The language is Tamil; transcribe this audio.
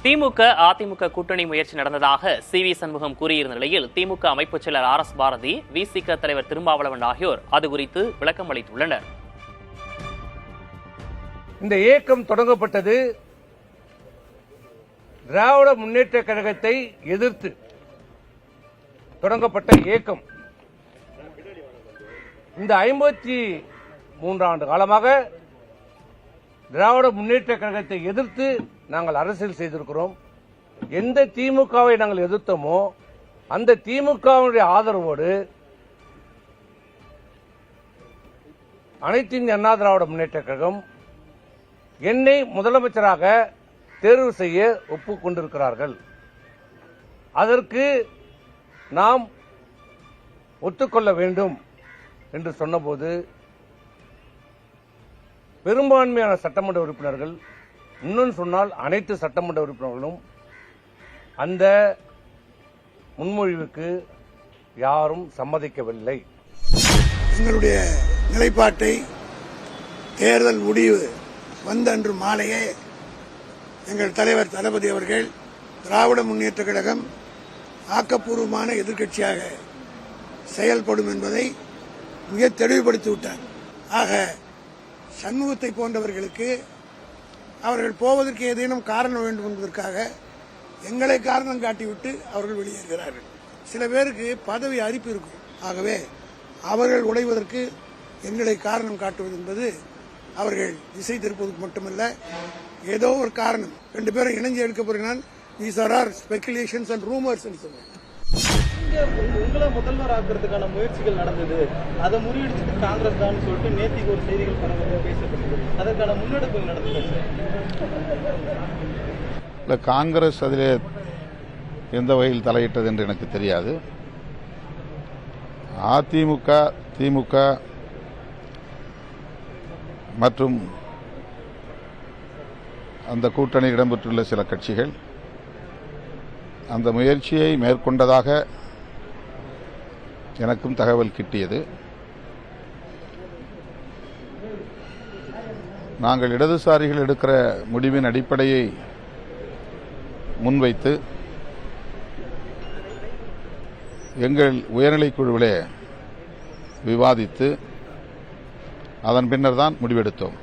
திமுக அதிமுக கூட்டணி முயற்சி நடந்ததாக சி.வி. சண்முகம் கூறியிருந்த நிலையில் திமுக அமைப்புச் செயலர் ஆர்.எஸ். பாரதி, வி.சி.க. தலைவர் திருமாவளவன் ஆகியோர் அது குறித்து விளக்கம் அளித்துள்ளனர். இந்த இயக்கம் தொடங்கப்பட்டது திராவிட முன்னேற்ற கழகத்தை எதிர்த்து தொடங்கப்பட்ட இயக்கம். இந்த 53 ஆண்டு காலமாக திராவிட முன்னேற்ற கழகத்தை எதிர்த்து நாங்கள் அரசியல் செய்திருக்கிறோம். எந்த திமுகவை நாங்கள் எதிர்த்தோமோ அந்த திமுகவுடைய ஆதரவோடு அனைத்து இந்திய அண்ணா திராவிட முன்னேற்ற கழகம் என்னை முதலமைச்சராக தேர்வு செய்ய ஒப்புக்கொண்டிருக்கிறார்கள். அதற்கு நாம் ஒத்துக்கொள்ள வேண்டும் என்று சொன்னபோது பெரும்பான்மையான சட்டமன்ற உறுப்பினர்கள், இன்னும் சொன்னால் அனைத்து சட்டமன்ற உறுப்பினர்களும் அந்த முன்மொழிவுக்கு யாரும் சம்மதிக்கவில்லை. எங்களுடைய நிலைப்பாட்டை தேர்தல் முடிவு வந்த அன்று மாலையே எங்கள் தலைவர் தளபதி அவர்கள் திராவிட முன்னேற்ற கழகம் ஆக்கப்பூர்வமான எதிர்க்கட்சியாக செயல்படும் என்பதை மிக தெளிவுபடுத்திவிட்டார். ஆக சண்முகத்தை போன்றவர்களுக்கு அவர்கள் போவதற்கு ஏதேனும் காரணம் வேண்டும் என்பதற்காக எங்களை காரணம் காட்டிவிட்டு அவர்கள் வெளியேறுகிறார்கள். சில பேருக்கு பதவி அரிப்பு இருக்கும். ஆகவே அவர்கள் உடைவதற்கு எங்களை காரணம் காட்டுவது என்பது அவர்கள் திசை திருப்பதற்கு மட்டுமல்ல, ஏதோ ஒரு காரணம். 2 பேரும் இணைஞ்சு எடுக்க போறீங்கன்னா these are all speculations and rumors ன்னு சொல்லுவாங்க. உங்களை முதல்வர் ஆக்குறதுக்கான முயற்சிகள் நடந்தது, அதை முறியடிச்சது காங்கிரஸ் தான் சொல்லிட்டு நேத்திக்கு ஒரு செய்திகள் பரவலாக பேசப்பட்டது. அதற்கான முன்னெடுப்பு நடந்தது. காங்கிரஸ் அதிலே எந்த வகையில் தலையிட்டது என்று எனக்கு தெரியாது. அதிமுக, திமுக மற்றும் அந்த கூட்டணியில் இடம்பெற்றுள்ள சில கட்சிகள் அந்த முயற்சியை மேற்கொண்டதாக எனக்கும் தகவல் கிட்டியது. நாங்கள் இடதுசாரிகள் எடுக்கிற முடிவின் அடிப்படையை முன்வைத்து எங்கள் உயர்நிலைக் குழுவிலே விவாதித்து அதன் பின்னர் தான் முடிவெடுத்தோம்.